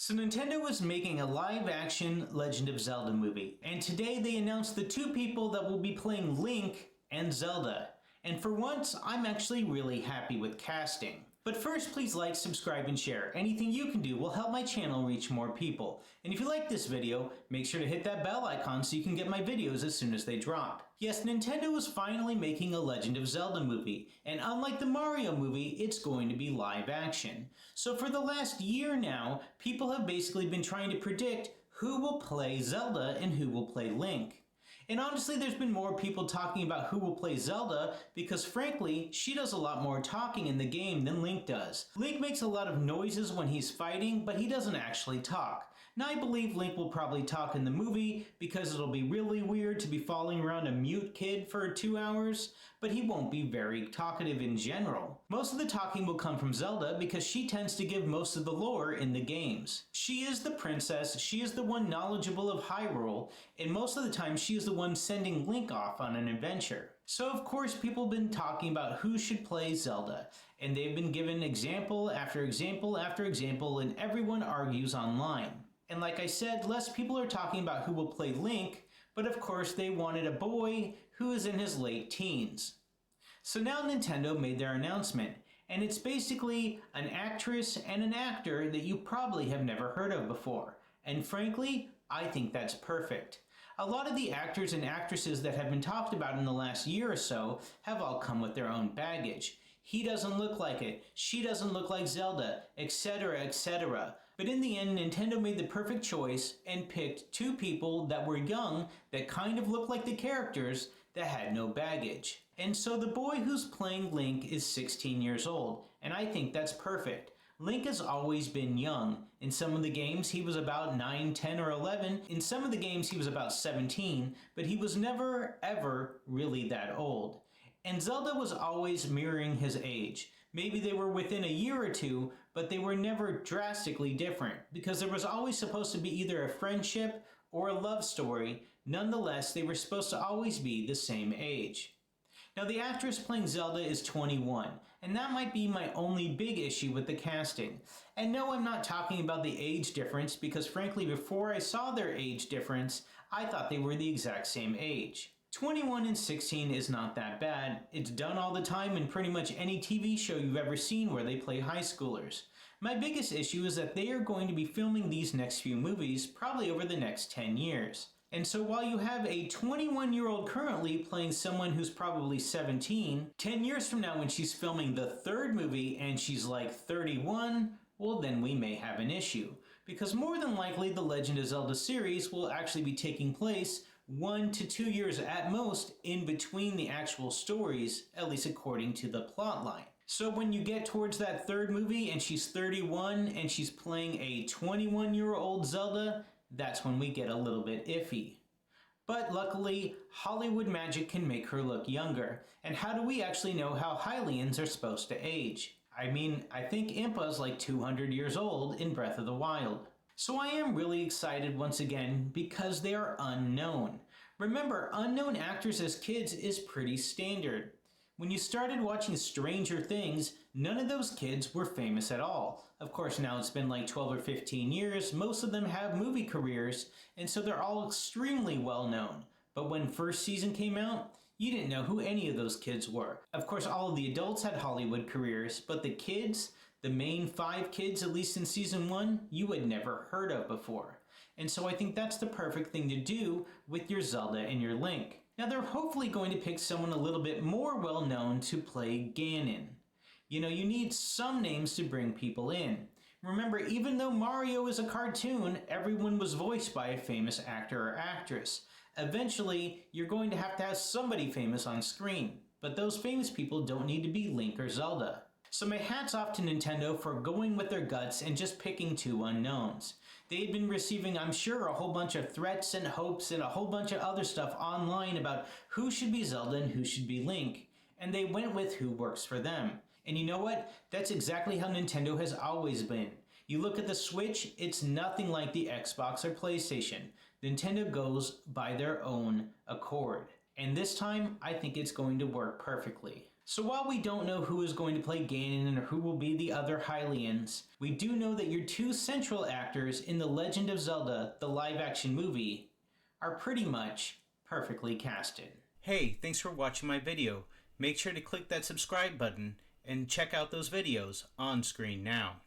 So Nintendo was making a live-action Legend of Zelda movie, and today they announced the two people that will be playing Link and Zelda. And for once, I'm actually really happy with casting. But first, please like, subscribe, and share. Anything you can do will help my channel reach more people. And if you like this video, make sure to hit that bell icon so you can get my videos as soon as they drop. Yes, Nintendo is finally making a Legend of Zelda movie, and unlike the Mario movie, it's going to be live action. So for the last year now, people have basically been trying to predict who will play Zelda and who will play Link. And honestly, there's been more people talking about who will play Zelda because frankly, she does a lot more talking in the game than Link does. Link makes a lot of noises when he's fighting, but he doesn't actually talk. Now I believe Link will probably talk in the movie because it'll be really weird to be following around a mute kid for 2 hours, but he won't be very talkative in general. Most of the talking will come from Zelda because she tends to give most of the lore in the games. She is the princess, she is the one knowledgeable of Hyrule, and most of the time she is the one sending Link off on an adventure. So of course people have been talking about who should play Zelda, and they've been given example after example after example, and everyone argues online. And like I said, less people are talking about who will play Link, but of course they wanted a boy who is in his late teens. So now Nintendo made their announcement, and it's basically an actress and an actor that you probably have never heard of before. And frankly, I think that's perfect. A lot of the actors and actresses that have been talked about in the last year or so have all come with their own baggage. He doesn't look like it, she doesn't look like Zelda, etc, etc. But in the end, Nintendo made the perfect choice and picked two people that were young that kind of looked like the characters that had no baggage. And so the boy who's playing Link is 16 years old, and I think that's perfect. Link has always been young. In some of the games he was about 9, 10, or 11. In some of the games he was about 17, but he was never, ever really that old. And Zelda was always mirroring his age. Maybe they were within a year or two, but they were never drastically different, because there was always supposed to be either a friendship or a love story. Nonetheless, they were supposed to always be the same age. Now the actress playing Zelda is 21, and that might be my only big issue with the casting. And no, I'm not talking about the age difference, because frankly before I saw their age difference, I thought they were the exact same age. 21 and 16 is not that bad. It's done all the time in pretty much any TV show you've ever seen where they play high schoolers. My biggest issue is that they are going to be filming these next few movies probably over the next 10 years. And so while you have a 21-year-old currently playing someone who's probably 17, 10 years from now when she's filming the third movie and she's like 31, well then we may have an issue. Because more than likely the Legend of Zelda series will actually be taking place 1 to 2 years at most in between the actual stories, at least according to the plotline. So when you get towards that third movie and she's 31 and she's playing a 21-year-old Zelda, that's when we get a little bit iffy. But luckily, Hollywood magic can make her look younger. And how do we actually know how Hylians are supposed to age? I mean, I think Impa's like 200 years old in Breath of the Wild. So I am really excited once again because they are unknown. Remember, unknown actors as kids is pretty standard. When you started watching Stranger Things, none of those kids were famous at all. Of course, now it's been like 12 or 15 years, most of them have movie careers, and so they're all extremely well known. But when first season came out, you didn't know who any of those kids were. Of course, all of the adults had Hollywood careers, but the kids, the main 5 kids, at least in season 1, you had never heard of before. And so I think that's the perfect thing to do with your Zelda and your Link. Now they're hopefully going to pick someone a little bit more well known to play Ganon. You know, you need some names to bring people in. Remember, even though Mario is a cartoon, everyone was voiced by a famous actor or actress. Eventually, you're going to have somebody famous on screen, but those famous people don't need to be Link or Zelda. So my hat's off to Nintendo for going with their guts and just picking 2 unknowns. They'd been receiving, I'm sure, a whole bunch of threats and hopes and a whole bunch of other stuff online about who should be Zelda and who should be Link, and they went with who works for them. And you know what? That's exactly how Nintendo has always been. You look at the Switch, it's nothing like the Xbox or PlayStation. Nintendo goes by their own accord. And this time, I think it's going to work perfectly. So while we don't know who is going to play Ganon or who will be the other Hylians, we do know that your two central actors in The Legend of Zelda, the live-action movie, are pretty much perfectly casted. Hey, thanks for watching my video. Make sure to click that subscribe button and check out those videos on screen now.